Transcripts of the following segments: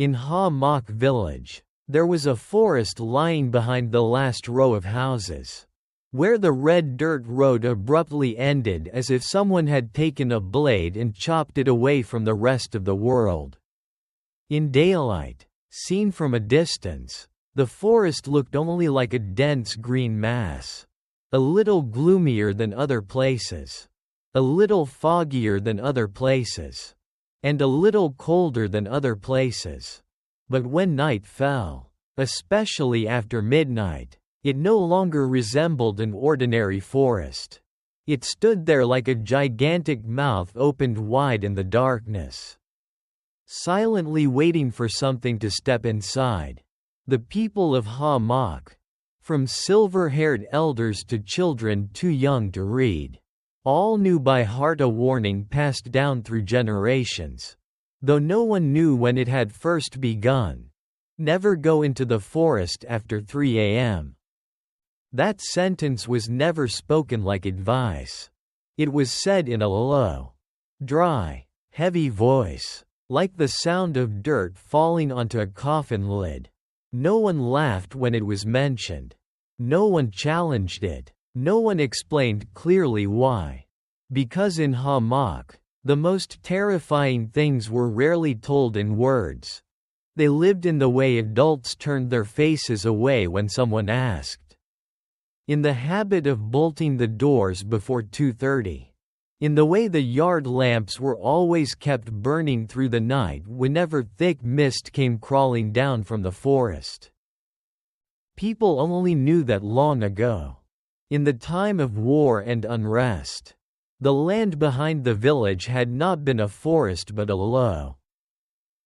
In Ha Mok village, there was a forest lying behind the last row of houses, where the red dirt road abruptly ended as if someone had taken a blade and chopped it away from the rest of the world. In daylight, seen from a distance, the forest looked only like a dense green mass, a little gloomier than other places, a little foggier than other places, and a little colder than other places. But when night fell, especially after midnight, it no longer resembled an ordinary forest. It stood there like a gigantic mouth opened wide in the darkness, silently waiting for something to step inside. The people of Ha Mok, from silver-haired elders to children too young to read, all knew by heart a warning passed down through generations, though no one knew when it had first begun: never go into the forest after 3 a.m. That sentence was never spoken like advice. It was said in a low, dry, heavy voice, like the sound of dirt falling onto a coffin lid. No one laughed when it was mentioned. No one challenged it. No one explained clearly why. Because in Ha Mok, the most terrifying things were rarely told in words. They lived in the way adults turned their faces away when someone asked. In the habit of bolting the doors before 2:30. In the way the yard lamps were always kept burning through the night whenever thick mist came crawling down from the forest. People only knew that long ago. In the time of war and unrest, the land behind the village had not been a forest but a low,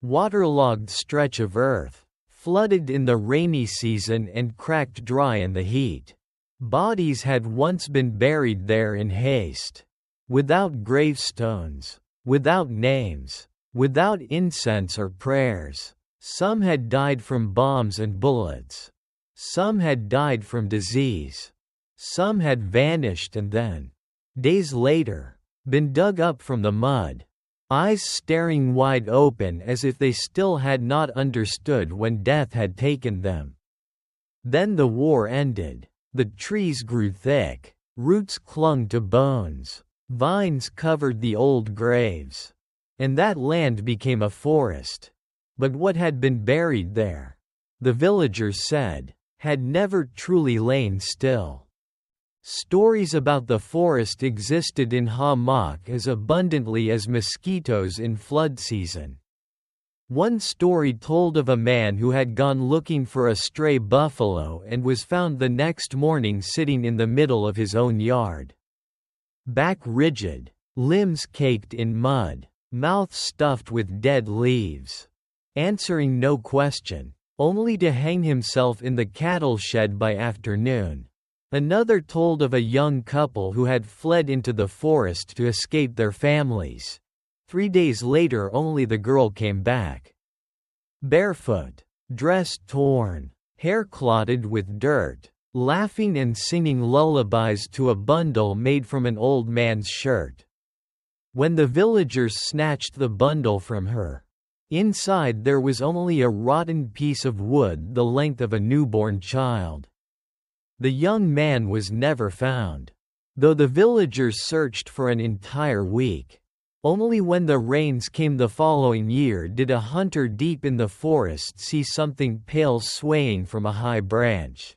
waterlogged stretch of earth, flooded in the rainy season and cracked dry in the heat. Bodies had once been buried there in haste, without gravestones, without names, without incense or prayers. Some had died from bombs and bullets. Some had died from disease. Some had vanished and then, days later, been dug up from the mud, eyes staring wide open as if they still had not understood when death had taken them. Then the war ended. The trees grew thick, roots clung to bones, vines covered the old graves, and that land became a forest. But what had been buried there, the villagers said, had never truly lain still. Stories about the forest existed in Ha Mok as abundantly as mosquitoes in flood season. One story told of a man who had gone looking for a stray buffalo and was found the next morning sitting in the middle of his own yard. Back rigid, limbs caked in mud, mouth stuffed with dead leaves. Answering no question, only to hang himself in the cattle shed by afternoon. Another told of a young couple who had fled into the forest to escape their families. 3 days later only the girl came back. Barefoot, dress torn, hair clotted with dirt, laughing and singing lullabies to a bundle made from an old man's shirt. When the villagers snatched the bundle from her, inside there was only a rotten piece of wood the length of a newborn child. The young man was never found, though the villagers searched for an entire week. Only when the rains came the following year did a hunter deep in the forest see something pale swaying from a high branch.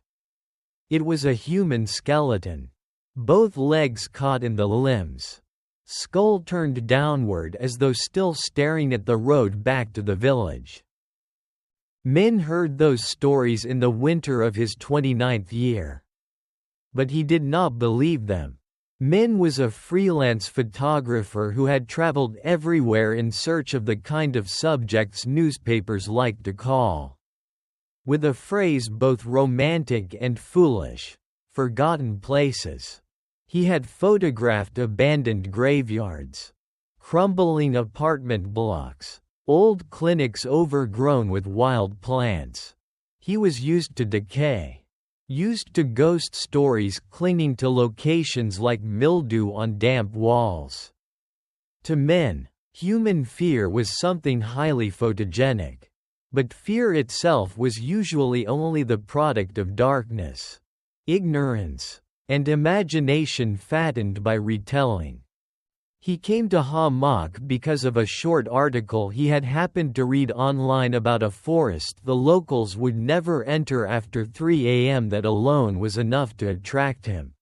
It was a human skeleton, both legs caught in the limbs, skull turned downward as though still staring at the road back to the village. Min heard those stories in the winter of his 29th year. But he did not believe them. Min was a freelance photographer who had traveled everywhere in search of the kind of subjects newspapers liked to call, with a phrase both romantic and foolish, forgotten places. He had photographed abandoned graveyards, crumbling apartment blocks, old clinics overgrown with wild plants. He was used to decay, used to ghost stories clinging to locations like mildew on damp walls. To Min, human fear was something highly photogenic. But fear itself was usually only the product of darkness, ignorance, and imagination fattened by retelling. He came to Hamak because of a short article he had happened to read online about a forest the locals would never enter after 3 a.m. That alone was enough to attract him.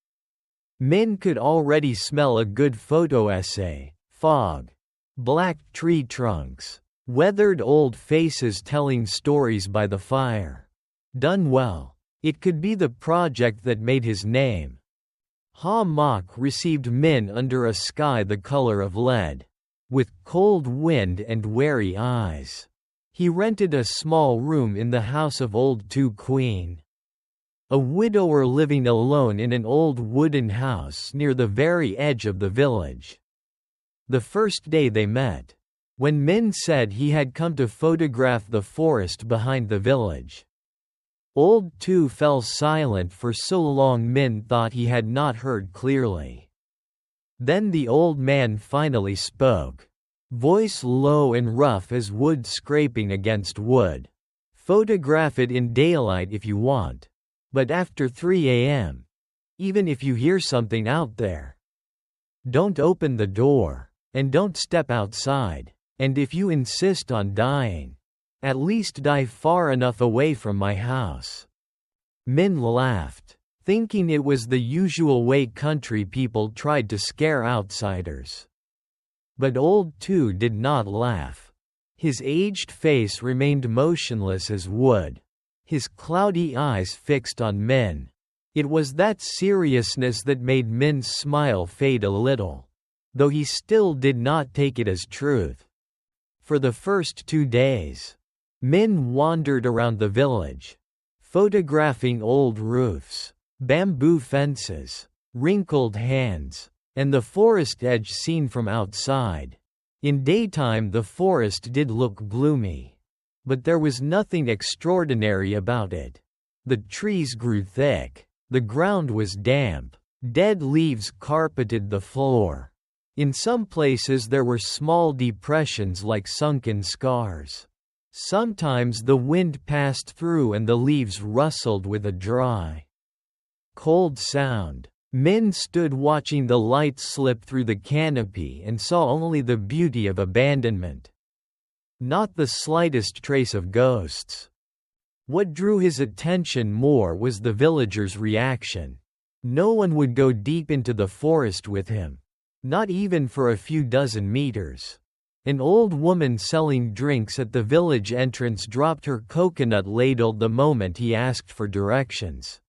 Min could already smell a good photo essay: fog, black tree trunks, weathered old faces telling stories by the fire. Done well. It could be the project that made his name. Hamak received Min under a sky the color of lead, with cold wind and wary eyes. He rented a small room in the house of Old Two Queen, a widower living alone in an old wooden house near the very edge of the village. The first day they met, when Min said he had come to photograph the forest behind the village, Old Two fell silent for so long Min thought he had not heard clearly. Then the old man finally spoke, voice low and rough as wood scraping against wood. "Photograph it in daylight if you want. But after 3 a.m. Even if you hear something out there, don't open the door, and don't step outside. And if you insist on dying, at least die far enough away from my house." Min laughed, thinking it was the usual way country people tried to scare outsiders. But Old Two did not laugh. His aged face remained motionless as wood, his cloudy eyes fixed on Min. It was that seriousness that made Min's smile fade a little, though he still did not take it as truth. For the first 2 days, Min wandered around the village, photographing old roofs, bamboo fences, wrinkled hands, and the forest edge seen from outside. In daytime the forest did look gloomy, but there was nothing extraordinary about it. The trees grew thick, the ground was damp, dead leaves carpeted the floor. In some places there were small depressions like sunken scars. Sometimes the wind passed through and the leaves rustled with a dry, cold sound. Min stood watching the light slip through the canopy and saw only the beauty of abandonment, not the slightest trace of ghosts. What drew his attention more was the villagers' reaction. No one would go deep into the forest with him, not even for a few dozen meters. An old woman selling drinks at the village entrance dropped her coconut ladle the moment he asked for directions.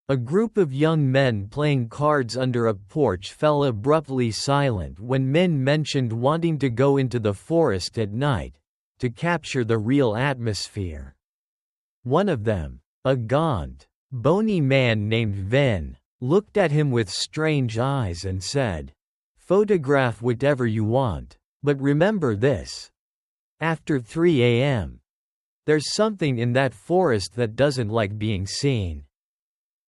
A group of young men playing cards under a porch fell abruptly silent when Min mentioned wanting to go into the forest at night, to capture the real atmosphere. One of them, a gaunt, bony man named Vin, looked at him with strange eyes and said, "Photograph whatever you want, but remember this. After 3 a.m. there's something in that forest that doesn't like being seen.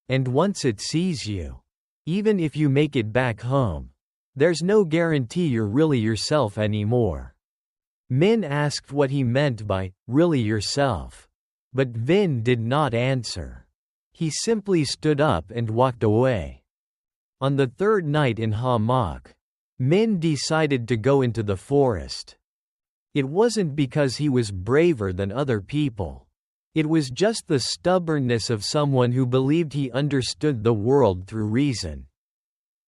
And once it sees you, even if you make it back home, there's no guarantee you're really yourself anymore." Min asked what he meant by, "really yourself." But Vin did not answer. He simply stood up and walked away. On the third night in Hamak, Min decided to go into the forest. It wasn't because he was braver than other people. It was just the stubbornness of someone who believed he understood the world through reason.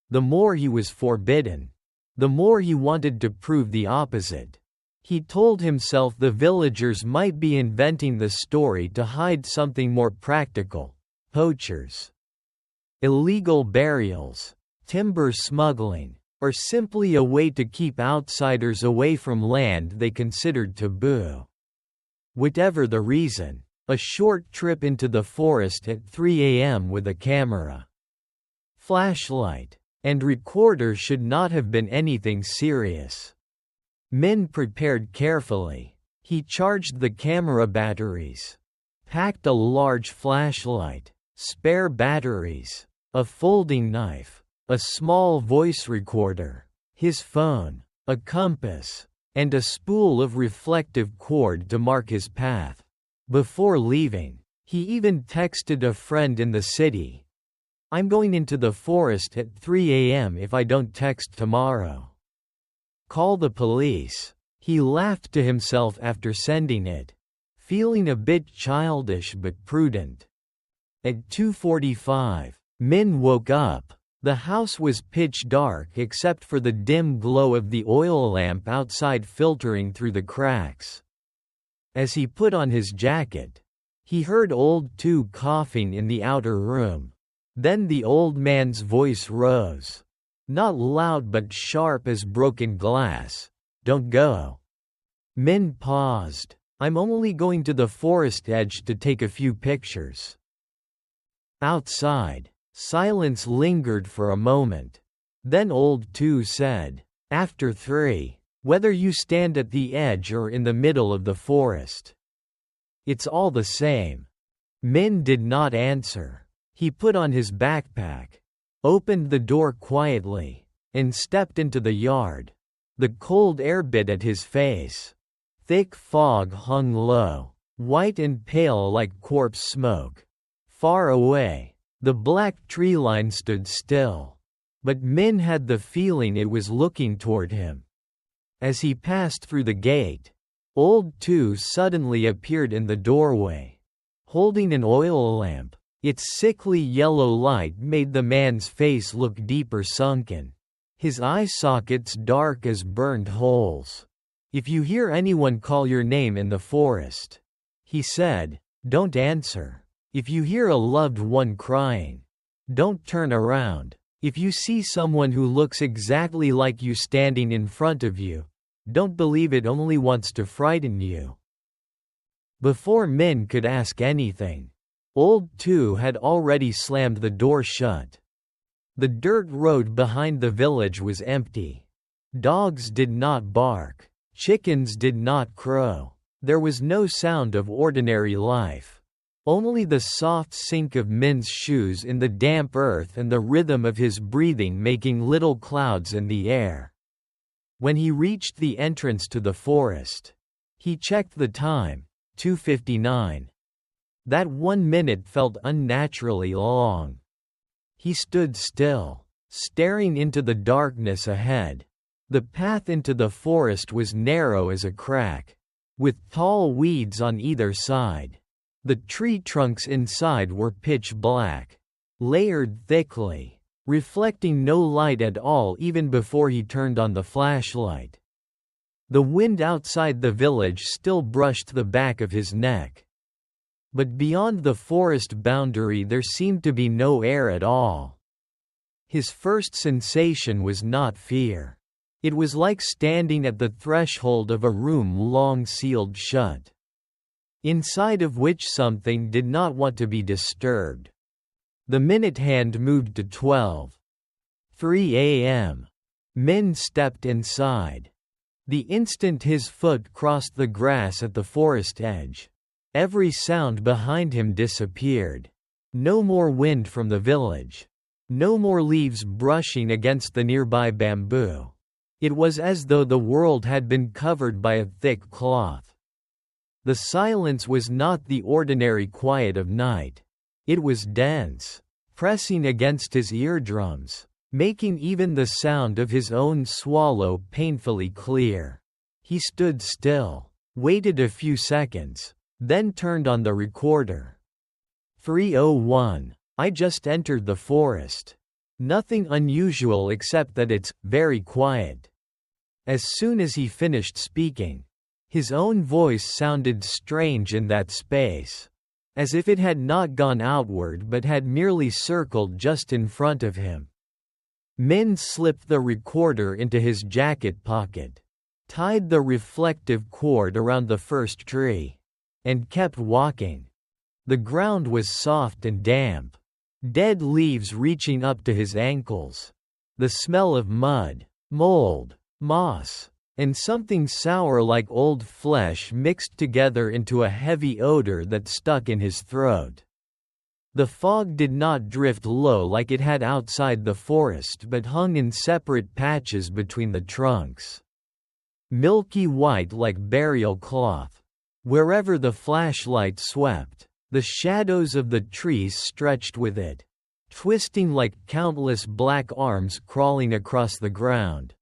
The more he was forbidden, the more he wanted to prove the opposite. He told himself the villagers might be inventing the story to hide something more practical: poachers, illegal burials, timber smuggling, or simply a way to keep outsiders away from land they considered taboo. Whatever the reason, a short trip into the forest at 3 a.m. with a camera, flashlight, and recorder should not have been anything serious. Min prepared carefully. He charged the camera batteries, packed a large flashlight, spare batteries, a folding knife, a small voice recorder, his phone, a compass, and a spool of reflective cord to mark his path. Before leaving, he even texted a friend in the city, "I'm going into the forest at 3 a.m. if I don't text tomorrow. Call the police." He laughed to himself after sending it, feeling a bit childish but prudent. At 2:45, Min woke up. The house was pitch dark except for the dim glow of the oil lamp outside filtering through the cracks. As he put on his jacket, he heard old Tu coughing in the outer room. Then the old man's voice rose. Not loud but sharp as broken glass. "Don't go." Min paused. "I'm only going to the forest edge to take a few pictures." Outside, silence lingered for a moment. Then old Tu said, "After 3, whether you stand at the edge or in the middle of the forest, it's all the same." Min did not answer. He put on his backpack, opened the door quietly, and stepped into the yard. The cold air bit at his face. Thick fog hung low, white and pale like corpse smoke. Far away, the black tree line stood still. But Min had the feeling it was looking toward him. As he passed through the gate, old Tu suddenly appeared in the doorway, holding an oil lamp. Its sickly yellow light made the man's face look deeper sunken, his eye sockets dark as burned holes. "If you hear anyone call your name in the forest," he said, "don't answer. If you hear a loved one crying, don't turn around. If you see someone who looks exactly like you standing in front of you, don't believe it only wants to frighten you." Before Min could ask anything, old Tu had already slammed the door shut. The dirt road behind the village was empty. Dogs did not bark. Chickens did not crow. There was no sound of ordinary life. Only the soft sink of Min's shoes in the damp earth and the rhythm of his breathing making little clouds in the air. When he reached the entrance to the forest, he checked the time, 2:59. That 1 minute felt unnaturally long. He stood still, staring into the darkness ahead. The path into the forest was narrow as a crack, with tall weeds on either side. The tree trunks inside were pitch black, layered thickly, reflecting no light at all even before he turned on the flashlight. The wind outside the village still brushed the back of his neck. But beyond the forest boundary there seemed to be no air at all. His first sensation was not fear. It was like standing at the threshold of a room long sealed shut, inside of which something did not want to be disturbed. The minute hand moved to 12:03 a.m. Min stepped inside. The instant his foot crossed the grass at the forest edge, every sound behind him disappeared. No more wind from the village. No more leaves brushing against the nearby bamboo. It was as though the world had been covered by a thick cloth. The silence was not the ordinary quiet of night. It was dense, pressing against his eardrums, making even the sound of his own swallow painfully clear. He stood still, waited a few seconds, then turned on the recorder. 3:01. I just entered the forest. Nothing unusual except that it's very quiet. As soon as he finished speaking, his own voice sounded strange in that space, as if it had not gone outward but had merely circled just in front of him. Min slipped the recorder into his jacket pocket, tied the reflective cord around the first tree, and kept walking. The ground was soft and damp, dead leaves reaching up to his ankles. The smell of mud, mold, moss, and something sour like old flesh mixed together into a heavy odor that stuck in his throat. The fog did not drift low like it had outside the forest but hung in separate patches between the trunks. milky white like burial cloth. Wherever the flashlight swept, the shadows of the trees stretched with it, twisting like countless black arms crawling across the ground.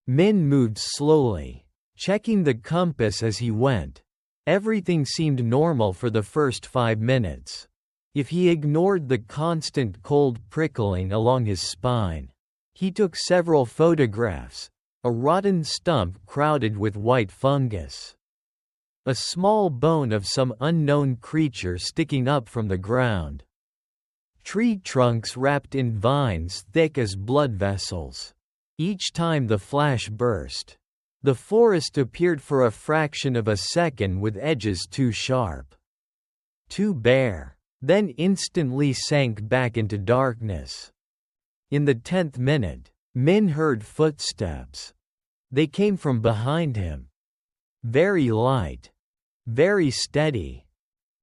Min moved slowly, checking the compass as he went. Everything seemed normal for the first 5 minutes. If he ignored the constant cold prickling along his spine. He took several photographs. A rotten stump crowded with white fungus. A small bone of some unknown creature sticking up from the ground. Tree trunks wrapped in vines thick as blood vessels. Each time the flash burst, the forest appeared for a fraction of a second with edges too sharp, too bare, then instantly sank back into darkness. In the 10th minute, Min heard footsteps. They came from behind him. Very light. Very steady.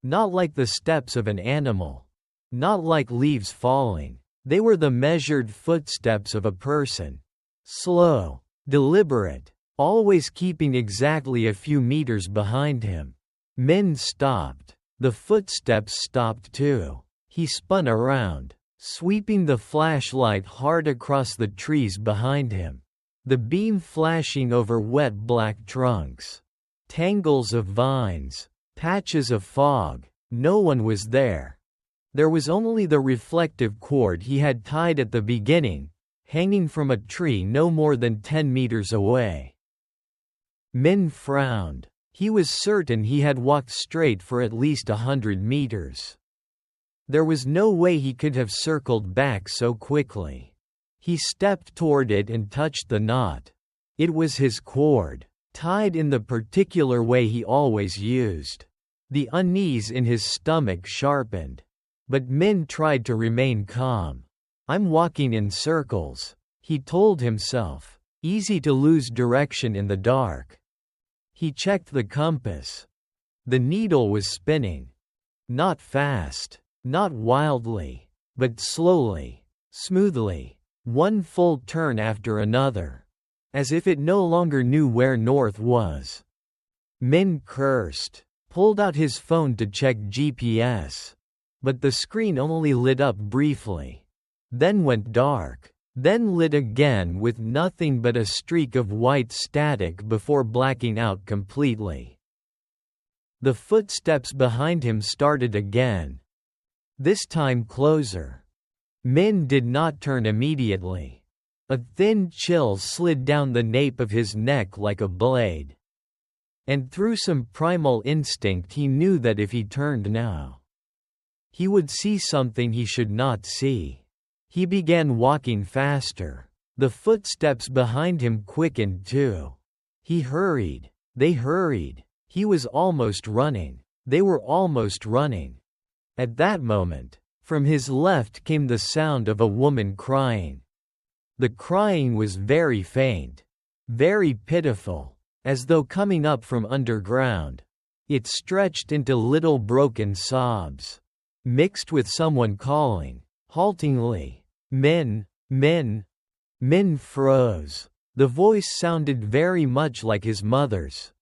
Not like the steps of an animal. Not like leaves falling. They were the measured footsteps of a person. Slow. Deliberate. Always keeping exactly a few meters behind him. Min stopped. The footsteps stopped too. He spun around, sweeping the flashlight hard across the trees behind him. The beam flashing over wet black trunks. Tangles of vines. Patches of fog. No one was there. There was only the reflective cord he had tied at the beginning, hanging from a tree no more than 10 meters away. Min frowned. He was certain he had walked straight for at least 100 meters. There was no way he could have circled back so quickly. He stepped toward it and touched the knot. It was his cord, tied in the particular way he always used. The unease in his stomach sharpened. But Min tried to remain calm. "I'm walking in circles," he told himself. Easy to lose direction in the dark. He checked the compass. The needle was spinning. Not fast, not wildly, but slowly, smoothly, one full turn after another, as if it no longer knew where north was. Min cursed, pulled out his phone to check GPS. But the screen only lit up briefly. Then went dark. Then lit again with nothing but a streak of white static before blacking out completely. The footsteps behind him started again. This time closer. Min did not turn immediately. A thin chill slid down the nape of his neck like a blade. And through some primal instinct he knew that if he turned now, he would see something he should not see. He began walking faster. The footsteps behind him quickened too. He hurried. They hurried. He was almost running. They were almost running. At that moment, from his left came the sound of a woman crying. The crying was very faint, very pitiful, as though coming up from underground. It stretched into little broken sobs, mixed with someone calling, haltingly, "Min, Min." Min froze. The voice sounded very much like his mother's.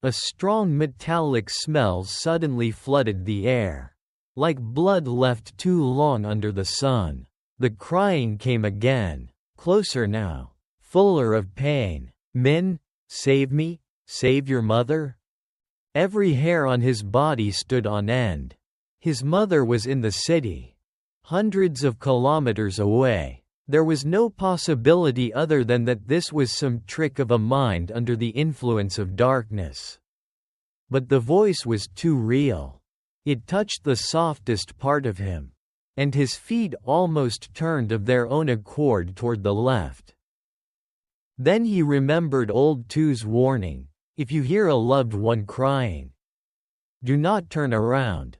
A strong metallic smell suddenly flooded the air. Like blood left too long under the sun. The crying came again, closer now, fuller of pain. "Min, save me, save your mother." Every hair on his body stood on end. His mother was in the city. Hundreds of kilometers away. There was no possibility other than that this was some trick of a mind under the influence of darkness. But the voice was too real. It touched the softest part of him. And his feet almost turned of their own accord toward the left. Then he remembered old Tu's warning, if you hear a loved one crying, do not turn around.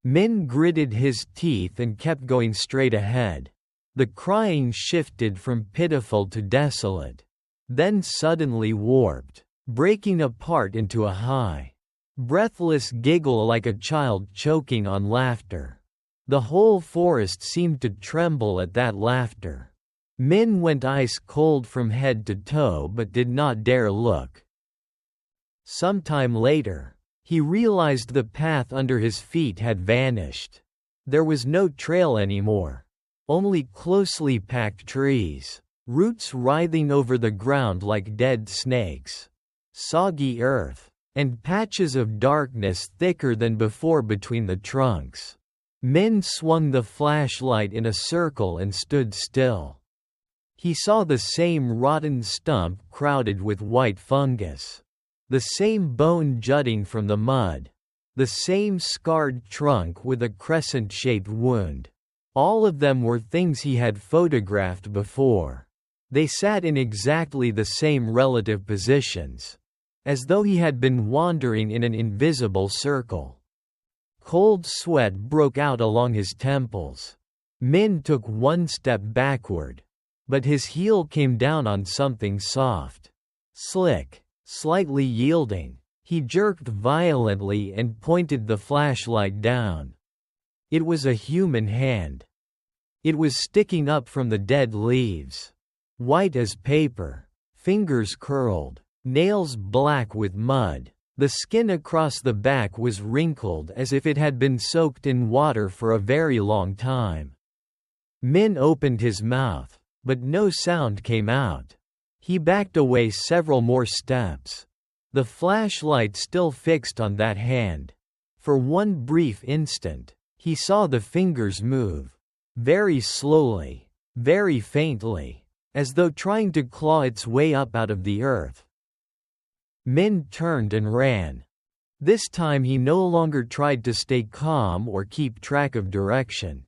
Min gritted his teeth and kept going straight ahead. The crying shifted from pitiful to desolate. Then suddenly warped, breaking apart into a high, breathless giggle like a child choking on laughter. The whole forest seemed to tremble at that laughter. Min went ice cold from head to toe but did not dare look. Sometime later, he realized the path under his feet had vanished. There was no trail anymore. Only closely packed trees, roots writhing over the ground like dead snakes, soggy earth, and patches of darkness thicker than before between the trunks. Min swung the flashlight in a circle and stood still. He saw the same rotten stump crowded with white fungus, the same bone jutting from the mud, the same scarred trunk with a crescent-shaped wound. All of them were things he had photographed before. They sat in exactly the same relative positions, as though he had been wandering in an invisible circle. Cold sweat broke out along his temples. Min took one step backward, but his heel came down on something soft, slick, slightly yielding. He jerked violently and pointed the flashlight down. It was a human hand. It was sticking up from the dead leaves, white as paper, fingers curled, nails black with mud. The skin across the back was wrinkled as if it had been soaked in water for a very long time. Min opened his mouth, but no sound came out. He backed away several more steps, the flashlight still fixed on that hand. For one brief instant, he saw the fingers move, very slowly, very faintly, as though trying to claw its way up out of the earth. Min turned and ran. This time he no longer tried to stay calm or keep track of direction.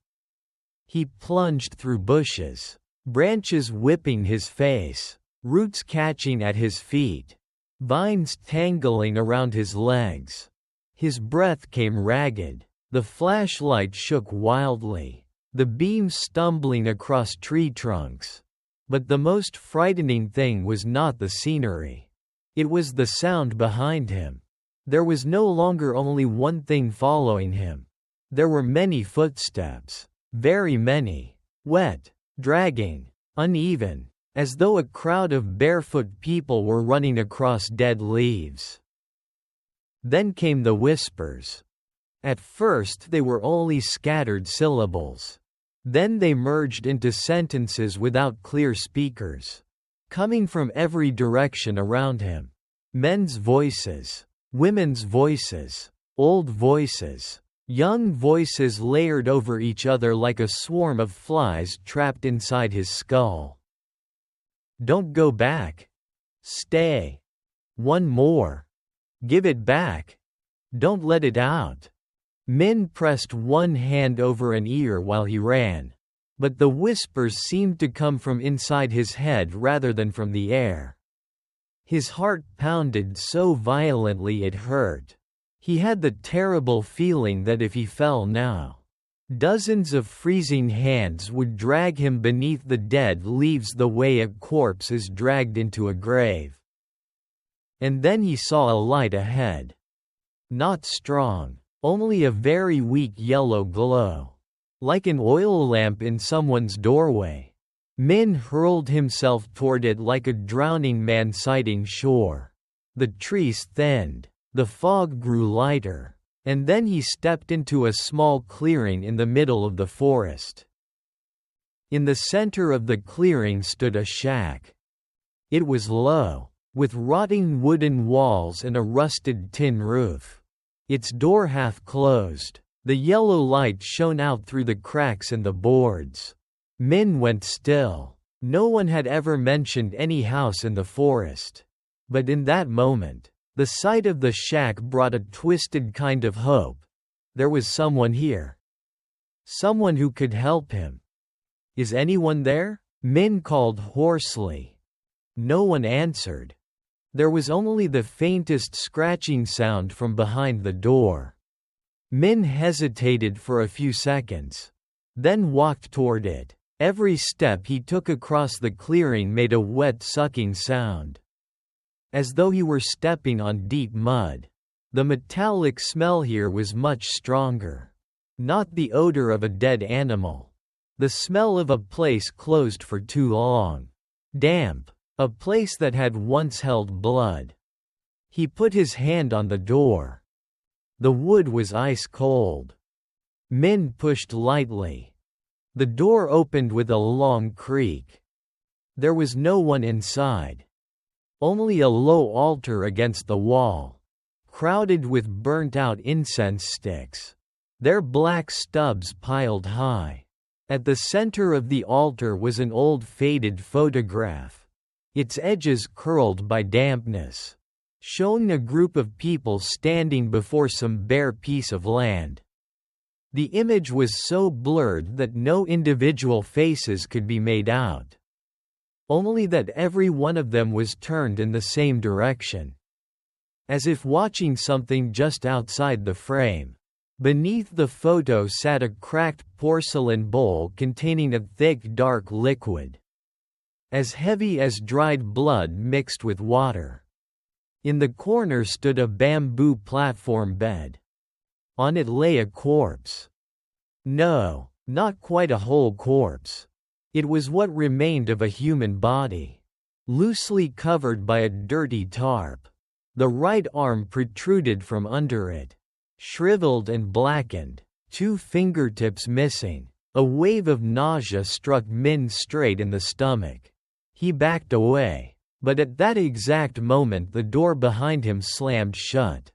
He plunged through bushes, branches whipping his face, roots catching at his feet, vines tangling around his legs. His breath came ragged. The flashlight shook wildly, the beams stumbling across tree trunks. But the most frightening thing was not the scenery. It was the sound behind him. There was no longer only one thing following him. There were many footsteps, very many, wet, dragging, uneven, as though a crowd of barefoot people were running across dead leaves. Then came the whispers. At first they were only scattered syllables. Then they merged into sentences without clear speakers, coming from every direction around him. Men's voices, women's voices, old voices, young voices layered over each other like a swarm of flies trapped inside his skull. Don't go back. Stay. One more. Give it back. Don't let it out. Min pressed one hand over an ear while he ran, but the whispers seemed to come from inside his head rather than from the air. His heart pounded so violently it hurt. He had the terrible feeling that if he fell now, dozens of freezing hands would drag him beneath the dead leaves the way a corpse is dragged into a grave. And then he saw a light ahead. Not strong, only a very weak yellow glow, like an oil lamp in someone's doorway. Min hurled himself toward it like a drowning man sighting shore. The trees thinned, the fog grew lighter, and then he stepped into a small clearing in the middle of the forest. In the center of the clearing stood a shack. It was low, with rotting wooden walls and a rusted tin roof. Its door half closed. The yellow light shone out through the cracks in the boards. Min went still. No one had ever mentioned any house in the forest. But in that moment, the sight of the shack brought a twisted kind of hope. There was someone here. Someone who could help him. Is anyone there? Min called hoarsely. No one answered. There was only the faintest scratching sound from behind the door. Min hesitated for a few seconds, then walked toward it. Every step he took across the clearing made a wet sucking sound, as though he were stepping on deep mud. The metallic smell here was much stronger. Not the odor of a dead animal, The smell of a place closed for too long. Damp. A place that had once held blood. He put his hand on the door. The wood was ice cold. Min pushed lightly. The door opened with a long creak. There was no one inside. Only a low altar against the wall, crowded with burnt-out incense sticks, their black stubs piled high. At the center of the altar was an old faded photograph, its edges curled by dampness, showing a group of people standing before some bare piece of land. The image was so blurred that no individual faces could be made out. Only that every one of them was turned in the same direction. As if watching something just outside the frame. Beneath the photo sat a cracked porcelain bowl containing a thick dark liquid, as heavy as dried blood mixed with water. In the corner stood a bamboo platform bed. On it lay a corpse. No, not quite a whole corpse. It was what remained of a human body, loosely covered by a dirty tarp. The right arm protruded from under it, shriveled and blackened, 2 fingertips missing. A wave of nausea struck Min straight in the stomach. He backed away, but at that exact moment the door behind him slammed shut.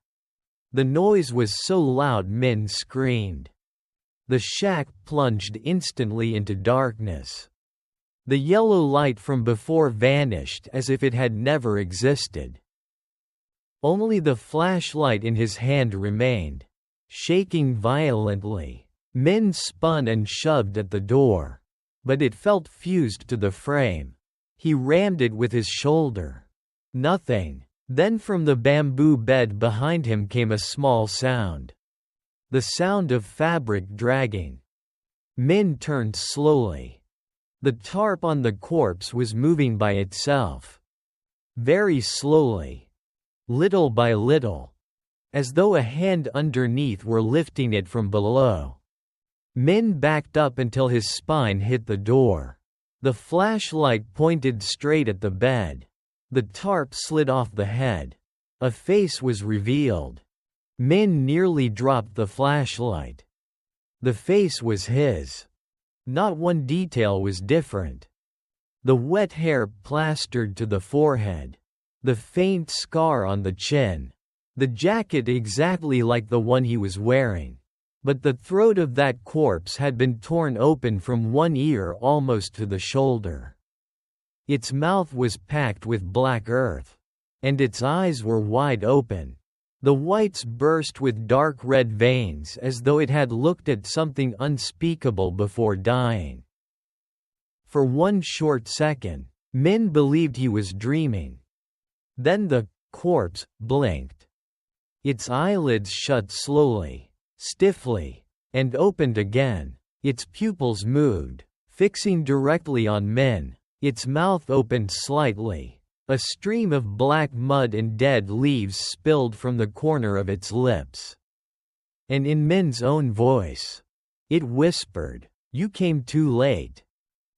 The noise was so loud Min screamed. The shack plunged instantly into darkness. The yellow light from before vanished as if it had never existed. Only the flashlight in his hand remained, shaking violently. Min spun and shoved at the door, but it felt fused to the frame. He rammed it with his shoulder. Nothing. Then from the bamboo bed behind him came a small sound. The sound of fabric dragging. Min turned slowly. The tarp on the corpse was moving by itself. Very slowly. Little by little. As though a hand underneath were lifting it from below. Min backed up until his spine hit the door. The flashlight pointed straight at the bed. The tarp slid off the head. A face was revealed. Min nearly dropped the flashlight. The face was his. Not one detail was different. The wet hair plastered to the forehead. The faint scar on the chin. The jacket exactly like the one he was wearing. But the throat of that corpse had been torn open from one ear almost to the shoulder. Its mouth was packed with black earth. And its eyes were wide open. The whites burst with dark red veins as though it had looked at something unspeakable before dying. For one short second, Min believed he was dreaming. Then the corpse blinked. Its eyelids shut slowly, stiffly, and opened again. Its pupils moved, fixing directly on Min. Its mouth opened slightly. A stream of black mud and dead leaves spilled from the corner of its lips. And in Min's own voice, it whispered, "You came too late."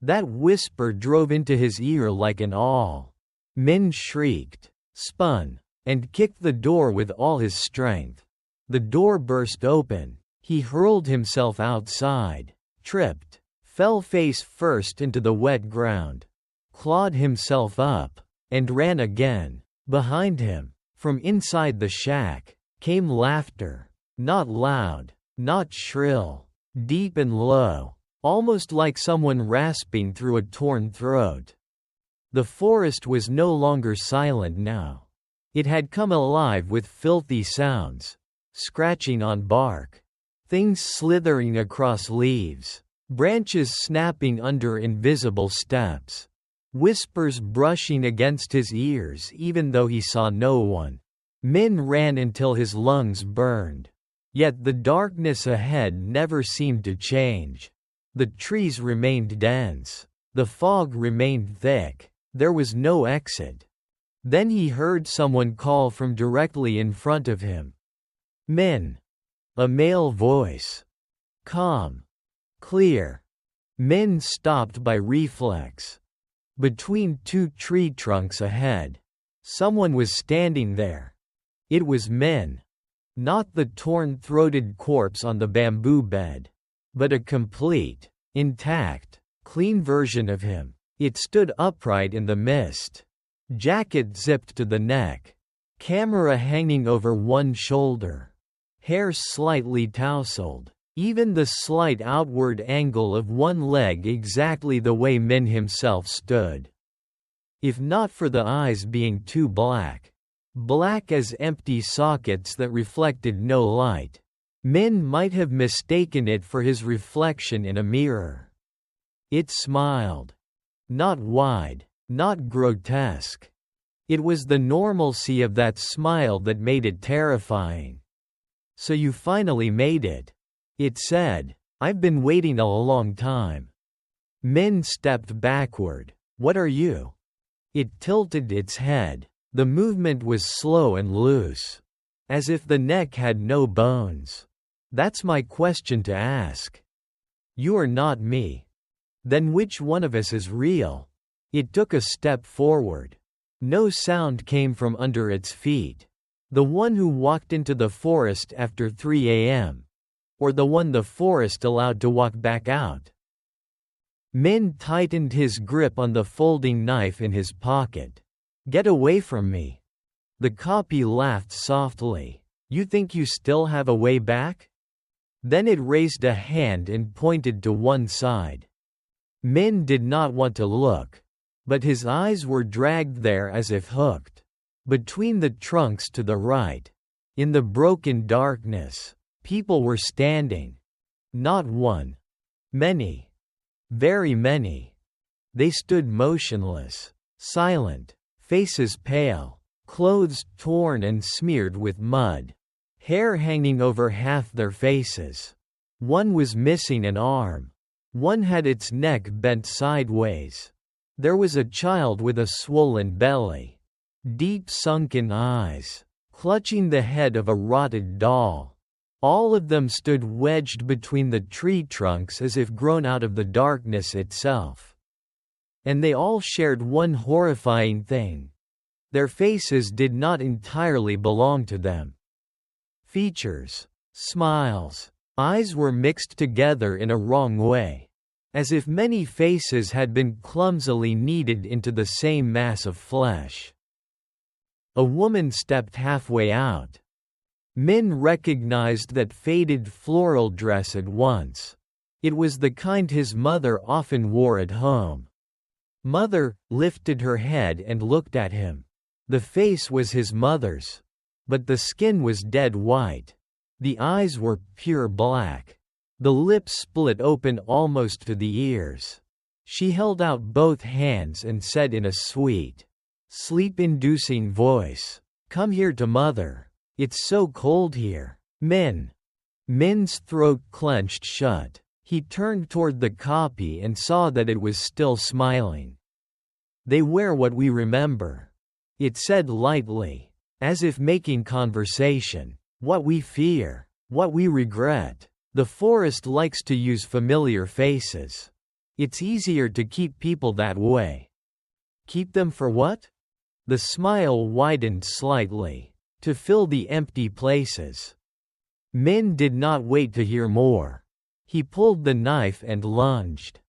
That whisper drove into his ear like an awl. Min shrieked, spun, and kicked the door with all his strength. The door burst open. He hurled himself outside, tripped, fell face first into the wet ground, clawed himself up, and ran again. Behind him, from inside the shack, came laughter. Not loud, not shrill, deep and low, almost like someone rasping through a torn throat. The forest was no longer silent now. It had come alive with filthy sounds, scratching on bark, things slithering across leaves, branches snapping under invisible steps. Whispers brushing against his ears even though he saw no one. Min ran until his lungs burned. Yet the darkness ahead never seemed to change. The trees remained dense. The fog remained thick. There was no exit. Then he heard someone call from directly in front of him. "Min." A male voice. Calm. Clear. Min stopped by reflex. Between two tree trunks ahead, someone was standing there. It was Min. Not the torn-throated corpse on the bamboo bed, but a complete, intact, clean version of him. It stood upright in the mist. Jacket zipped to the neck. Camera hanging over one shoulder. Hair slightly tousled. Even the slight outward angle of one leg exactly the way Min himself stood. If not for the eyes being too black as empty sockets that reflected no light, Min might have mistaken it for his reflection in a mirror. It smiled. Not wide, not grotesque. It was the normalcy of that smile that made it terrifying. "So you finally made it," it said. "I've been waiting a long time." Min stepped backward. "What are you?" It tilted its head. The movement was slow and loose, as if the neck had no bones. "That's my question to ask." "You are not me." "Then which one of us is real?" It took a step forward. No sound came from under its feet. The one who walked into the forest after 3 a.m. Or the one the forest allowed to walk back out? Min tightened his grip on the folding knife in his pocket. "Get away from me." The copy laughed softly. "You think you still have a way back?" Then it raised a hand and pointed to one side. Min did not want to look, but his eyes were dragged there as if hooked. Between the trunks to the right, in the broken darkness, people were standing. Not one. Many. Very many. They stood motionless, silent, faces pale, clothes torn and smeared with mud, hair hanging over half their faces. One was missing an arm. One had its neck bent sideways. There was a child with a swollen belly, deep sunken eyes, clutching the head of a rotted doll. All of them stood wedged between the tree trunks as if grown out of the darkness itself. And they all shared one horrifying thing. Their faces did not entirely belong to them. Features, smiles, eyes were mixed together in a wrong way, as if many faces had been clumsily kneaded into the same mass of flesh. A woman stepped halfway out. Min recognized that faded floral dress at once. It was the kind his mother often wore at home. Mother lifted her head and looked at him. The face was his mother's, but the skin was dead white. The eyes were pure black. The lips split open almost to the ears. She held out both hands and said in a sweet, sleep-inducing voice, "Come here to Mother. It's so cold here." Min's throat clenched shut. He turned toward the copy and saw that it was still smiling. "They wear what we remember," it said lightly, as if making conversation. "What we fear, what we regret. The forest likes to use familiar faces. It's easier to keep people that way." "Keep them for what?" The smile widened slightly. "To fill the empty places." Min did not wait to hear more. He pulled the knife and lunged,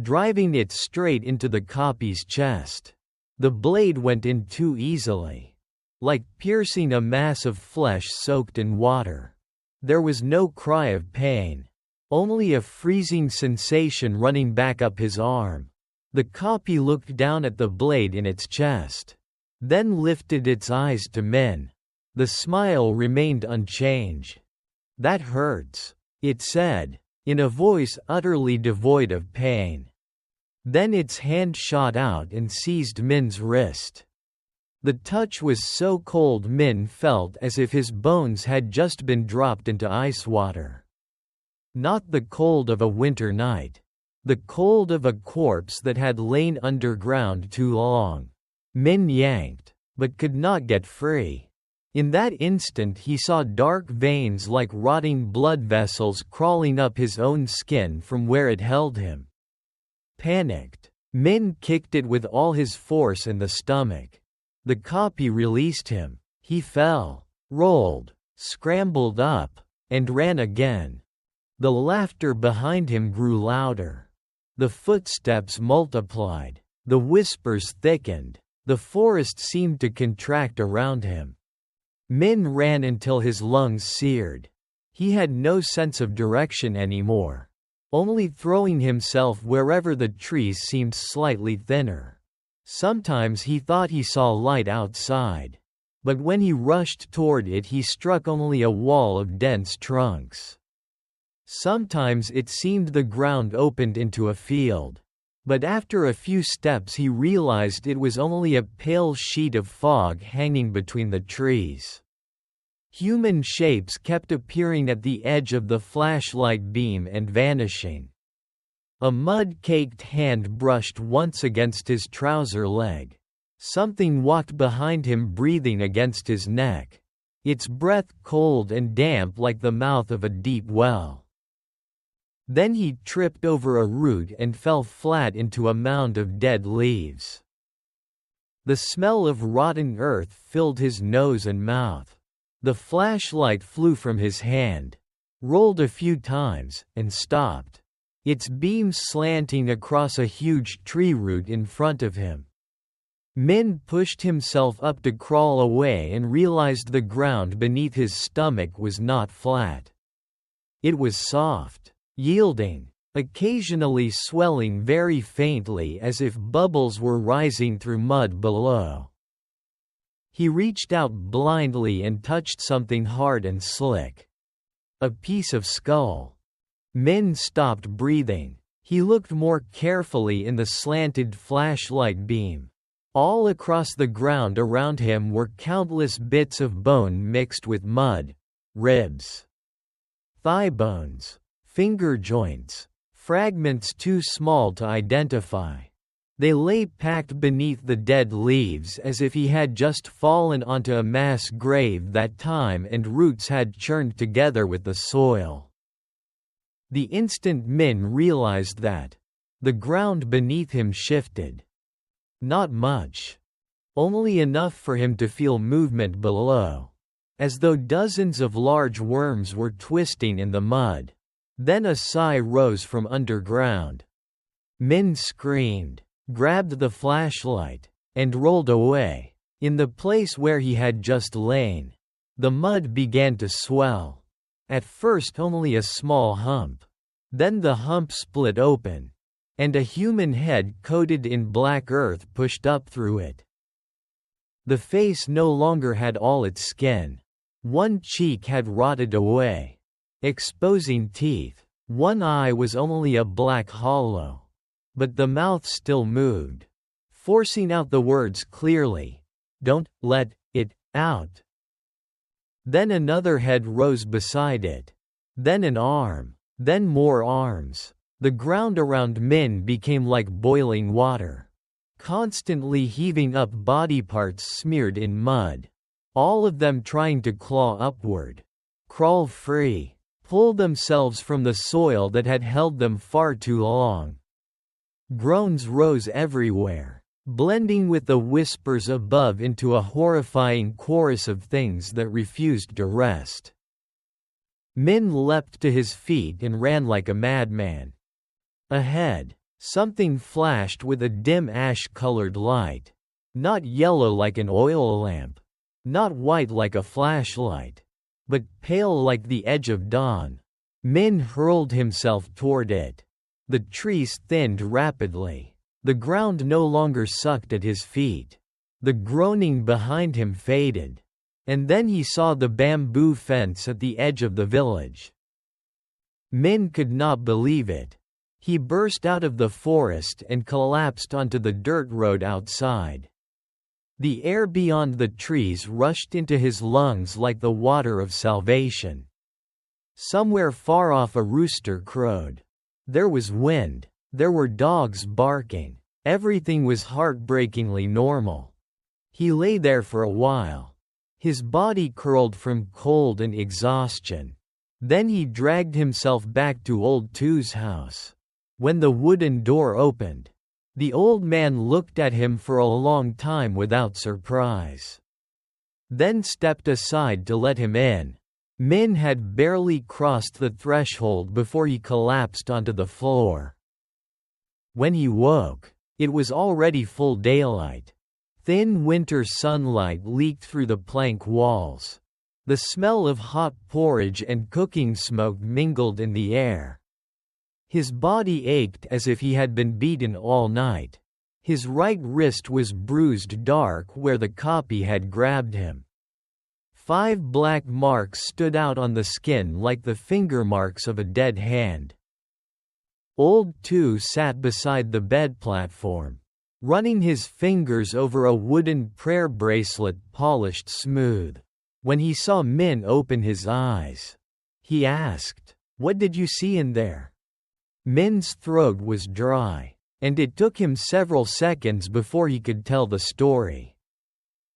driving it straight into the copy's chest. The blade went in too easily, like piercing a mass of flesh soaked in water. There was no cry of pain, only a freezing sensation running back up his arm. The copy looked down at the blade in its chest, then lifted its eyes to Min. The smile remained unchanged. "That hurts," it said, in a voice utterly devoid of pain. Then its hand shot out and seized Min's wrist. The touch was so cold Min felt as if his bones had just been dropped into ice water. Not the cold of a winter night. The cold of a corpse that had lain underground too long. Min yanked, but could not get free. In that instant he saw dark veins like rotting blood vessels crawling up his own skin from where it held him. Panicked, Min kicked it with all his force in the stomach. The copy released him. He fell, rolled, scrambled up, and ran again. The laughter behind him grew louder. The footsteps multiplied. The whispers thickened. The forest seemed to contract around him. Min ran until his lungs seared. He had no sense of direction anymore, only throwing himself wherever the trees seemed slightly thinner. Sometimes he thought he saw light outside, but when he rushed toward it he struck only a wall of dense trunks. Sometimes it seemed the ground opened into a field, but after a few steps he realized it was only a pale sheet of fog hanging between the trees. Human shapes kept appearing at the edge of the flashlight beam and vanishing. A mud-caked hand brushed once against his trouser leg. Something walked behind him, breathing against his neck, its breath cold and damp like the mouth of a deep well. Then he tripped over a root and fell flat into a mound of dead leaves. The smell of rotten earth filled his nose and mouth. The flashlight flew from his hand, rolled a few times, and stopped, its beam slanting across a huge tree root in front of him. Min pushed himself up to crawl away and realized the ground beneath his stomach was not flat. It was soft, yielding, occasionally swelling very faintly as if bubbles were rising through mud below. He reached out blindly and touched something hard and slick. A piece of skull. Min stopped breathing. He looked more carefully in the slanted flashlight beam. All across the ground around him were countless bits of bone mixed with mud, ribs, thigh bones, finger joints, fragments too small to identify. They lay packed beneath the dead leaves as if he had just fallen onto a mass grave that time and roots had churned together with the soil. The instant Min realized that, the ground beneath him shifted. Not much. Only enough for him to feel movement below, as though dozens of large worms were twisting in the mud. Then a sigh rose from underground. Min screamed, grabbed the flashlight, and rolled away. In the place where he had just lain, the mud began to swell. At first only a small hump. Then the hump split open, and a human head coated in black earth pushed up through it. The face no longer had all its skin. One cheek had rotted away, exposing teeth. One eye was only a black hollow. But the mouth still moved, forcing out the words clearly. "Don't let it out." Then another head rose beside it. Then an arm. Then more arms. The ground around Min became like boiling water, constantly heaving up body parts smeared in mud. All of them trying to claw upward, crawl free, pull themselves from the soil that had held them far too long. Groans rose everywhere, blending with the whispers above into a horrifying chorus of things that refused to rest. Min leapt to his feet and ran like a madman. Ahead, something flashed with a dim ash-colored light. Not yellow like an oil lamp, not white like a flashlight, but pale like the edge of dawn. Min hurled himself toward it. The trees thinned rapidly. The ground no longer sucked at his feet. The groaning behind him faded. And then he saw the bamboo fence at the edge of the village. Min could not believe it. He burst out of the forest and collapsed onto the dirt road outside. The air beyond the trees rushed into his lungs like the water of salvation. Somewhere far off a rooster crowed. There was wind. There were dogs barking. Everything was heartbreakingly normal. He lay there for a while. His body curled from cold and exhaustion. Then he dragged himself back to Old Two's house. When the wooden door opened, the old man looked at him for a long time without surprise. Then stepped aside to let him in. Min had barely crossed the threshold before he collapsed onto the floor. When he woke, it was already full daylight. Thin winter sunlight leaked through the plank walls. The smell of hot porridge and cooking smoke mingled in the air. His body ached as if he had been beaten all night. His right wrist was bruised dark where the copy had grabbed him. 5 black marks stood out on the skin like the finger marks of a dead hand. Old Two sat beside the bed platform, running his fingers over a wooden prayer bracelet polished smooth. When he saw Min open his eyes, he asked, "What did you see in there?" Min's throat was dry, and it took him several seconds before he could tell the story.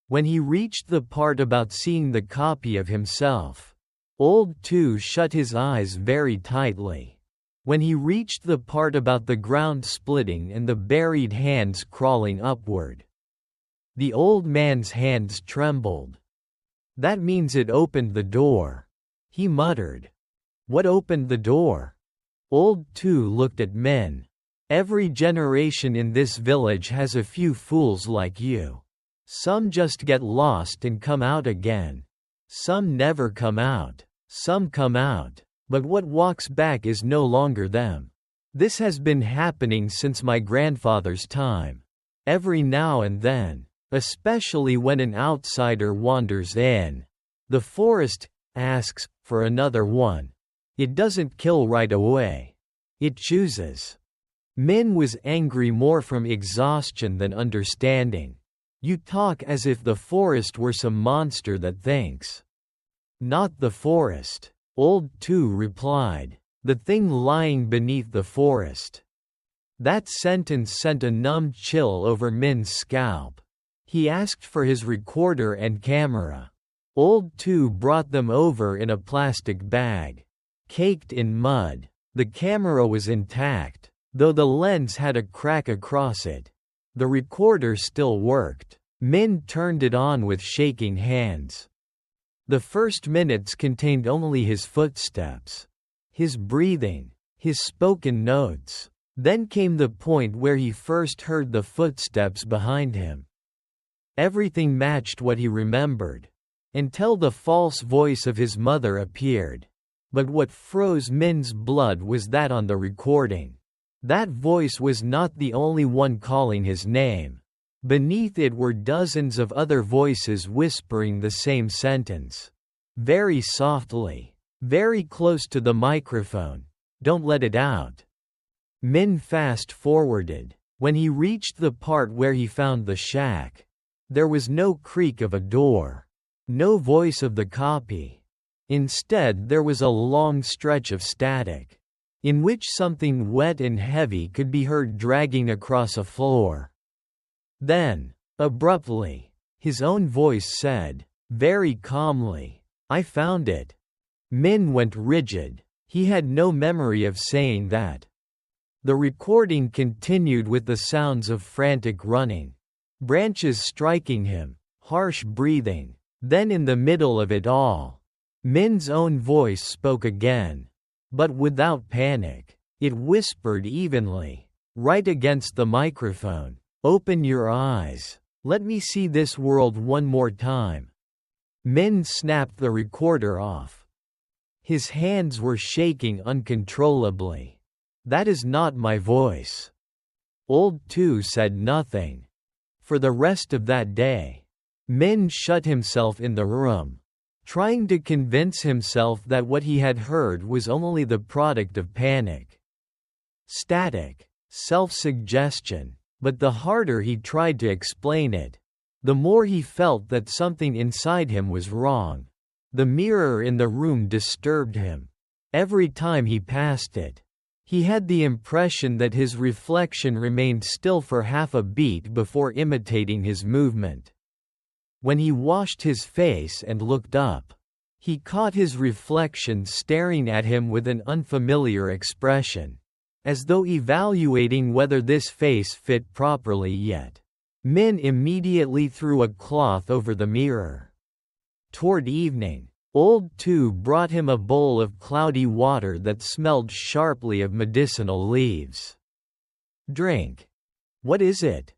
When he reached the part about seeing the copy of himself, Old Two shut his eyes very tightly. When he reached the part about the ground splitting and the buried hands crawling upward, the old man's hands trembled. "That means it opened the door," he muttered. "What opened the door?" Old Two looked at Min. "Every generation in this village has a few fools like you. Some just get lost and come out again. Some never come out. Some come out, but what walks back is no longer them. This has been happening since my grandfather's time. Every now and then, especially when an outsider wanders in, the forest asks for another one. It doesn't kill right away. It chooses." Min was angry more from exhaustion than understanding. "You talk as if the forest were some monster that thinks." "Not the forest," Old Two replied. "The thing lying beneath the forest." That sentence sent a numb chill over Min's scalp. He asked for his recorder and camera. Old Two brought them over in a plastic bag. Caked in mud, the camera was intact, though the lens had a crack across it. The recorder still worked. Min turned it on with shaking hands. The first minutes contained only his footsteps, his breathing, his spoken notes. Then came the point where he first heard the footsteps behind him. Everything matched what he remembered, until the false voice of his mother appeared. But what froze Min's blood was that on the recording. That voice was not the only one calling his name. Beneath it were dozens of other voices whispering the same sentence. Very softly, very close to the microphone. "Don't let it out." Min fast-forwarded. When he reached the part where he found the shack, there was no creak of a door, no voice of the copy. Instead there was a long stretch of static, in which something wet and heavy could be heard dragging across a floor. Then, abruptly, his own voice said, very calmly, "I found it." Min went rigid. He had no memory of saying that. The recording continued with the sounds of frantic running, branches striking him, harsh breathing. Then in the middle of it all, Min's own voice spoke again. But without panic. It whispered evenly, right against the microphone. "Open your eyes. Let me see this world one more time." Min snapped the recorder off. His hands were shaking uncontrollably. "That is not my voice." Old Two said nothing. For the rest of that day, Min shut himself in the room, trying to convince himself that what he had heard was only the product of panic. Static, self-suggestion. But the harder he tried to explain it, the more he felt that something inside him was wrong. The mirror in the room disturbed him. Every time he passed it, he had the impression that his reflection remained still for half a beat before imitating his movement. When he washed his face and looked up, he caught his reflection staring at him with an unfamiliar expression. as though evaluating whether this face fit properly yet. Min immediately threw a cloth over the mirror. Toward evening, Old Two brought him a bowl of cloudy water that smelled sharply of medicinal leaves. Drink. What is it?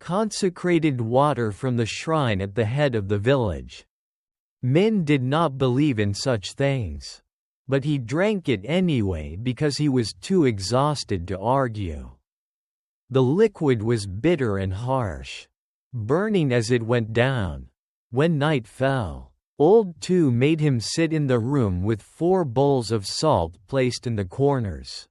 Consecrated water from the shrine at the head of the village. Min did not believe in such things. But he drank it anyway because he was too exhausted to argue. The liquid was bitter and harsh, burning as it went down. When night fell, Old Two made him sit in the room with 4 bowls of salt placed in the corners.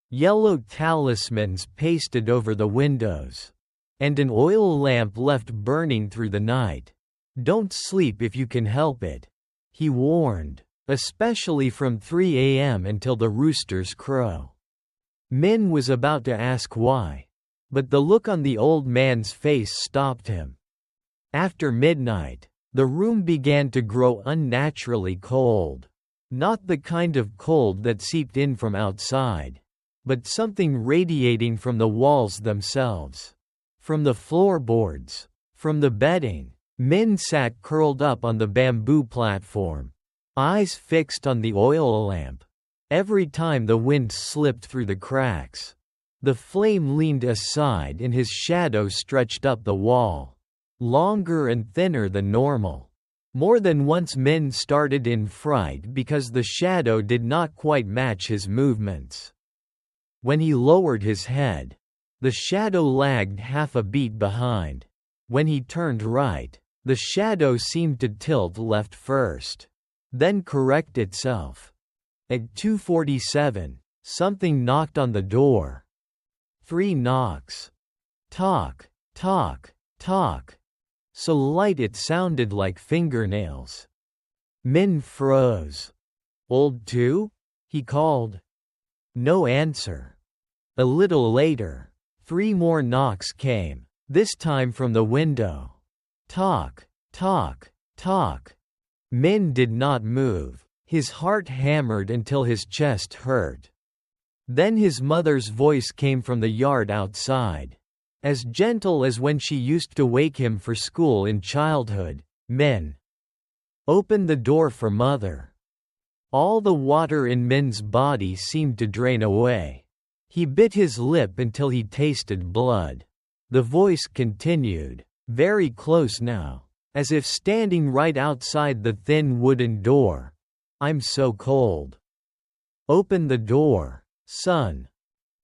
Yellow talismans pasted over the windows. And an oil lamp left burning through the night. Don't sleep if you can help it, he warned, especially from 3 a.m. until the roosters crow. Min was about to ask why, but the look on the old man's face stopped him. After midnight, the room began to grow unnaturally cold. Not the kind of cold that seeped in from outside, but something radiating from the walls themselves. From the floorboards, from the bedding. Min sat curled up on the bamboo platform, eyes fixed on the oil lamp. Every time the wind slipped through the cracks, the flame leaned aside and his shadow stretched up the wall, longer and thinner than normal. More than once Min started in fright because the shadow did not quite match his movements. When he lowered his head, the shadow lagged half a beat behind. When he turned right, the shadow seemed to tilt left first, then correct itself. At 2:47, something knocked on the door. 3 knocks. Tock, tock, tock. So light it sounded like fingernails. Min froze. Old Two? He called. No answer. A little later, 3 more knocks came, this time from the window. Tock, tock, tock. Min did not move. His heart hammered until his chest hurt. Then his mother's voice came from the yard outside. As gentle as when she used to wake him for school in childhood. Min. Open the door for mother. All the water in Min's body seemed to drain away. He bit his lip until he tasted blood. The voice continued, very close now, as if standing right outside the thin wooden door. I'm so cold. Open the door, son.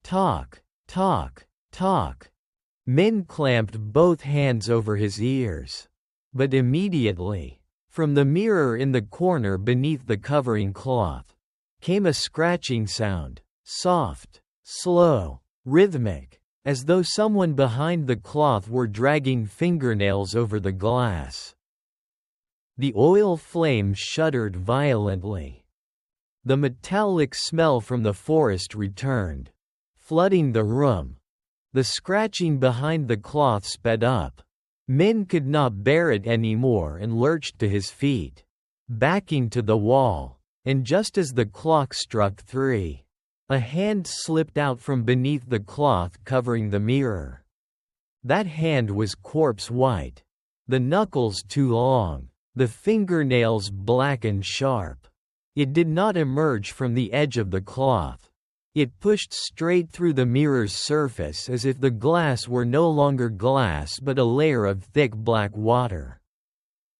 Talk, talk, talk. Min clamped both hands over his ears. But immediately, from the mirror in the corner beneath the covering cloth, came a scratching sound, soft, slow, rhythmic, as though someone behind the cloth were dragging fingernails over the glass. The oil flame shuddered violently. The metallic smell from the forest returned, flooding the room. The scratching behind the cloth sped up. Min could not bear it anymore and lurched to his feet, backing to the wall, and just as the clock struck 3, a hand slipped out from beneath the cloth covering the mirror. That hand was corpse white, the knuckles too long, the fingernails black and sharp. It did not emerge from the edge of the cloth. It pushed straight through the mirror's surface as if the glass were no longer glass but a layer of thick black water.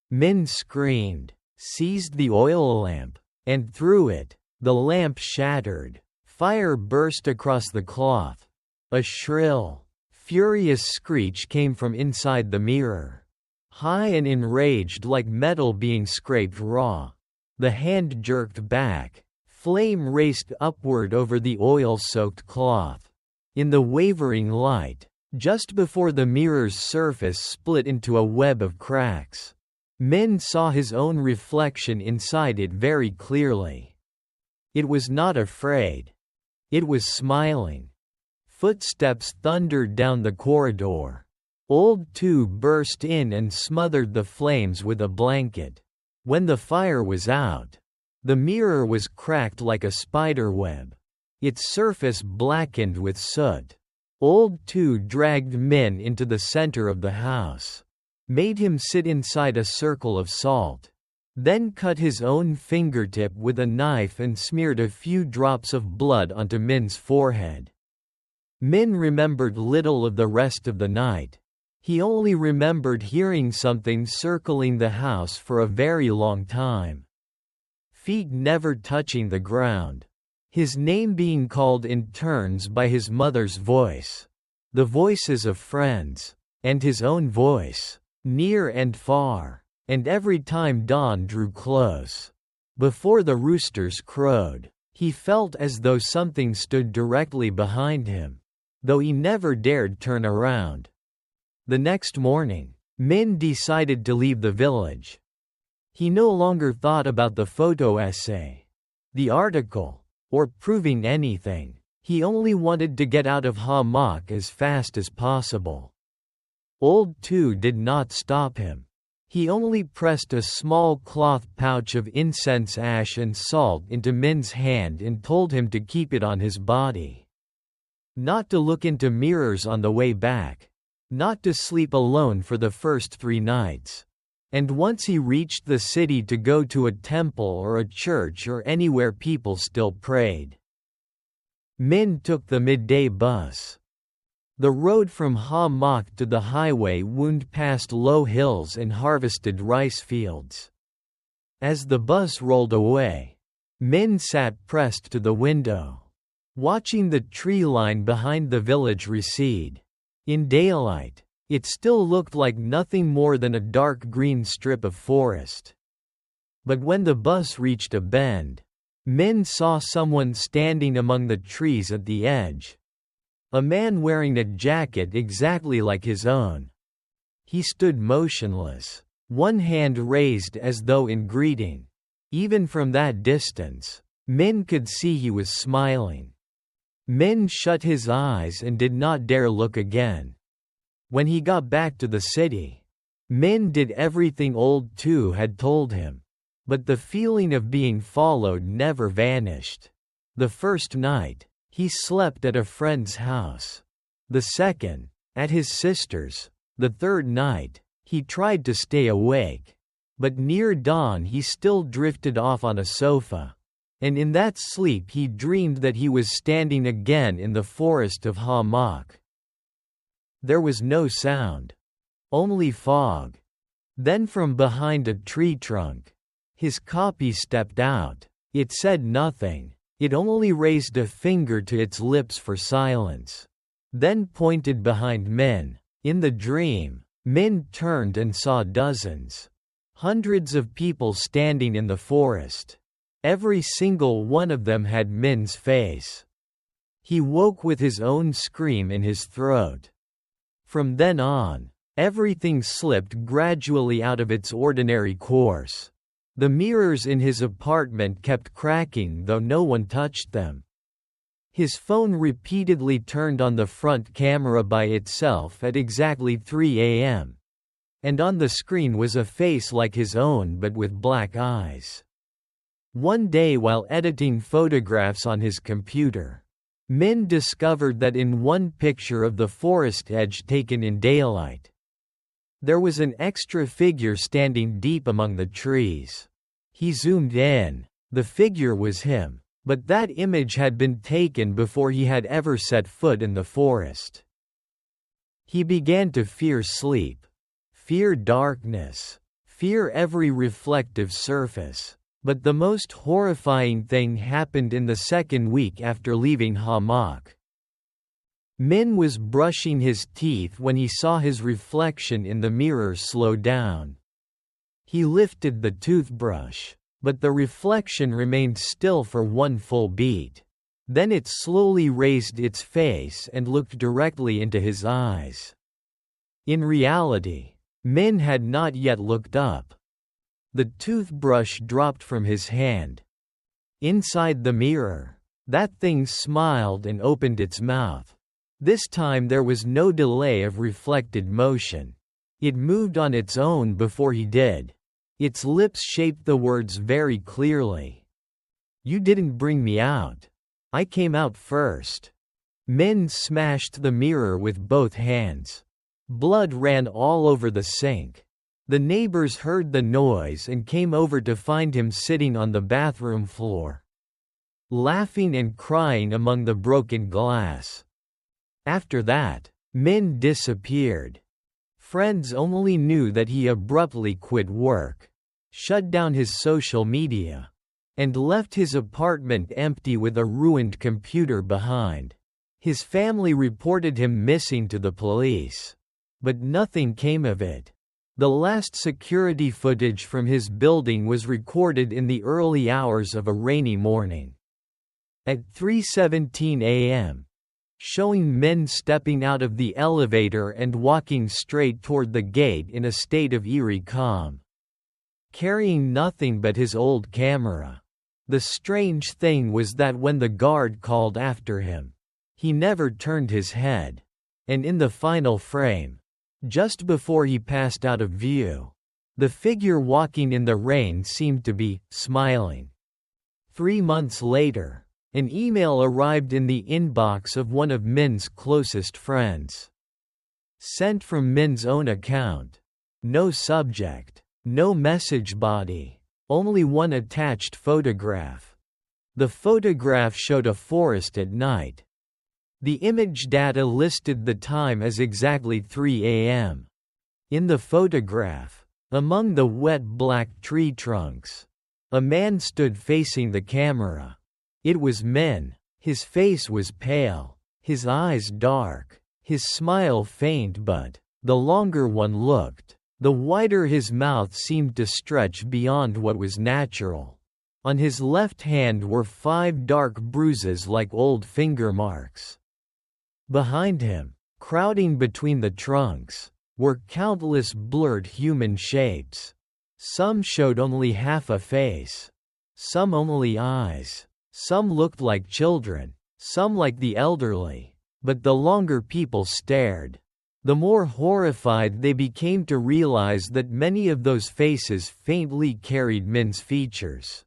Min screamed, seized the oil lamp, and threw it. The lamp shattered. Fire burst across the cloth. A shrill, furious screech came from inside the mirror. High and enraged like metal being scraped raw. The hand jerked back. Flame raced upward over the oil-soaked cloth. In the wavering light, just before the mirror's surface split into a web of cracks, Min saw his own reflection inside it very clearly. It was not afraid. It was smiling. Footsteps thundered down the corridor. Old Two burst in and smothered the flames with a blanket. When the fire was out, the mirror was cracked like a spider web. its surface blackened with soot. Old Two dragged Min into the center of the house, made him sit inside a circle of salt, then cut his own fingertip with a knife and smeared a few drops of blood onto Min's forehead. Min remembered little of the rest of the night. He only remembered hearing something circling the house for a very long time. Feet never touching the ground. His name being called in turns by his mother's voice, the voices of friends, and his own voice, near and far, and every time dawn drew close. Before the roosters crowed, he felt as though something stood directly behind him, though he never dared turn around. The next morning, Min decided to leave the village. He no longer thought about the photo essay, the article, or proving anything. He only wanted to get out of Hamak as fast as possible. Old Two did not stop him. He only pressed a small cloth pouch of incense ash and salt into Min's hand and told him to keep it on his body. Not to look into mirrors on the way back. Not to sleep alone for the first 3 nights. And once he reached the city, to go to a temple or a church or anywhere people still prayed. Min took the midday bus. The road from Hamak to the highway wound past low hills and harvested rice fields. As the bus rolled away, Min sat pressed to the window, watching the tree line behind the village recede. In daylight, it still looked like nothing more than a dark green strip of forest. But when the bus reached a bend, Min saw someone standing among the trees at the edge. A man wearing a jacket exactly like his own. He stood motionless, one hand raised as though in greeting. Even from that distance, Min could see he was smiling. Min shut his eyes and did not dare look again. When he got back to the city, Min did everything Old Two had told him. But the feeling of being followed never vanished. The first night, he slept at a friend's house. The second, at his sister's. The third night, he tried to stay awake. But near dawn he still drifted off on a sofa. And in that sleep he dreamed that he was standing again in the forest of Hamak. There was no sound. Only fog. Then from behind a tree trunk, his copy stepped out. It said nothing. It only raised a finger to its lips for silence. Then pointed behind Min. In the dream, Min turned and saw dozens, hundreds of people standing in the forest. Every single one of them had Min's face. He woke with his own scream in his throat. From then on, everything slipped gradually out of its ordinary course. The mirrors in his apartment kept cracking though no one touched them. His phone repeatedly turned on the front camera by itself at exactly 3 a.m. And on the screen was a face like his own but with black eyes. One day while editing photographs on his computer, Min discovered that in one picture of the forest edge taken in daylight, there was an extra figure standing deep among the trees. He zoomed in. The figure was him, but that image had been taken before he had ever set foot in the forest. He began to fear sleep, fear darkness, fear every reflective surface. But the most horrifying thing happened in the second week after leaving Hamak. Min was brushing his teeth when he saw his reflection in the mirror slow down. He lifted the toothbrush, but the reflection remained still for one full beat. Then it slowly raised its face and looked directly into his eyes. In reality, Min had not yet looked up. The toothbrush dropped from his hand. Inside the mirror, that thing smiled and opened its mouth. This time there was no delay of reflected motion. It moved on its own before he did. Its lips shaped the words very clearly. "You didn't bring me out. I came out first. Min smashed the mirror with both hands. Blood ran all over the sink. The neighbors heard the noise and came over to find him sitting on the bathroom floor, laughing and crying among the broken glass. After that, Min disappeared. Friends only knew that he abruptly quit work, shut down his social media, and left his apartment empty with a ruined computer behind. His family reported him missing to the police, but nothing came of it. The last security footage from his building was recorded in the early hours of a rainy morning. At 3:17 a.m., showing Min stepping out of the elevator and walking straight toward the gate in a state of eerie calm, carrying nothing but his old camera. The strange thing was that when the guard called after him, he never turned his head, and in the final frame, just before he passed out of view, the figure walking in the rain seemed to be smiling. 3 months later, an email arrived in the inbox of one of Min's closest friends. Sent from Min's own account. No subject, no message body, only one attached photograph. The photograph showed a forest at night. The image data listed the time as exactly 3 a.m. In the photograph, among the wet black tree trunks, a man stood facing the camera. It was Min. His face was pale, his eyes dark, his smile faint, but, the longer one looked, the wider his mouth seemed to stretch beyond what was natural. On his left hand were 5 dark bruises like old finger marks. Behind him, crowding between the trunks, were countless blurred human shapes. Some showed only half a face, some only eyes, some looked like children, some like the elderly. But the longer people stared, the more horrified they became to realize that many of those faces faintly carried Min's features.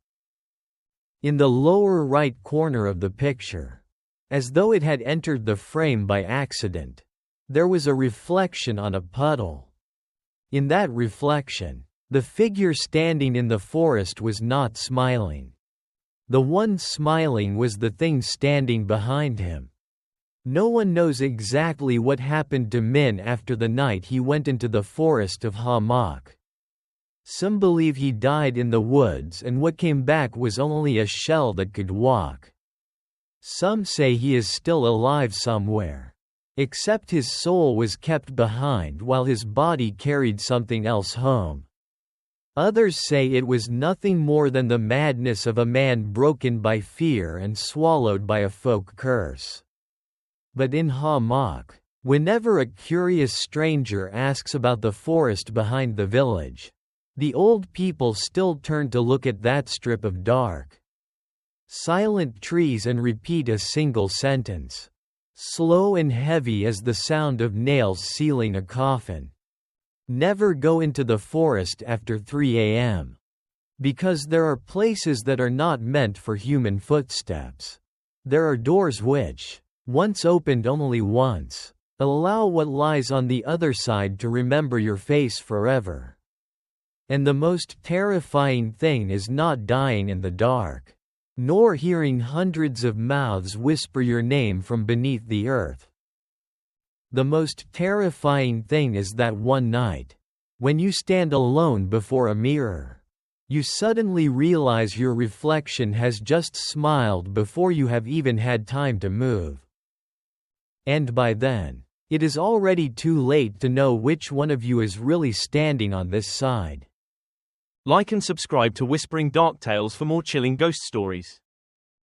In the lower right corner of the picture, as though it had entered the frame by accident, there was a reflection on a puddle. In that reflection, the figure standing in the forest was not smiling. The one smiling was the thing standing behind him. No one knows exactly what happened to Min after the night he went into the forest of Hamak. Some believe he died in the woods and what came back was only a shell that could walk. Some say he is still alive somewhere, except his soul was kept behind while his body carried something else home. Others say it was nothing more than the madness of a man broken by fear and swallowed by a folk curse. But in Hamak, whenever a curious stranger asks about the forest behind the village, the old people still turn to look at that strip of dark, silent trees and repeat a single sentence, slow and heavy as the sound of nails sealing a coffin. Never go into the forest after 3 a.m. Because there are places that are not meant for human footsteps. There are doors which, once opened only once, allow what lies on the other side to remember your face forever. And the most terrifying thing is not dying in the dark, nor hearing hundreds of mouths whisper your name from beneath the earth. The most terrifying thing is that one night, when you stand alone before a mirror, you suddenly realize your reflection has just smiled before you have even had time to move. And by then, it is already too late to know which one of you is really standing on this side. Like and subscribe to Whispering Dark Tales for more chilling ghost stories.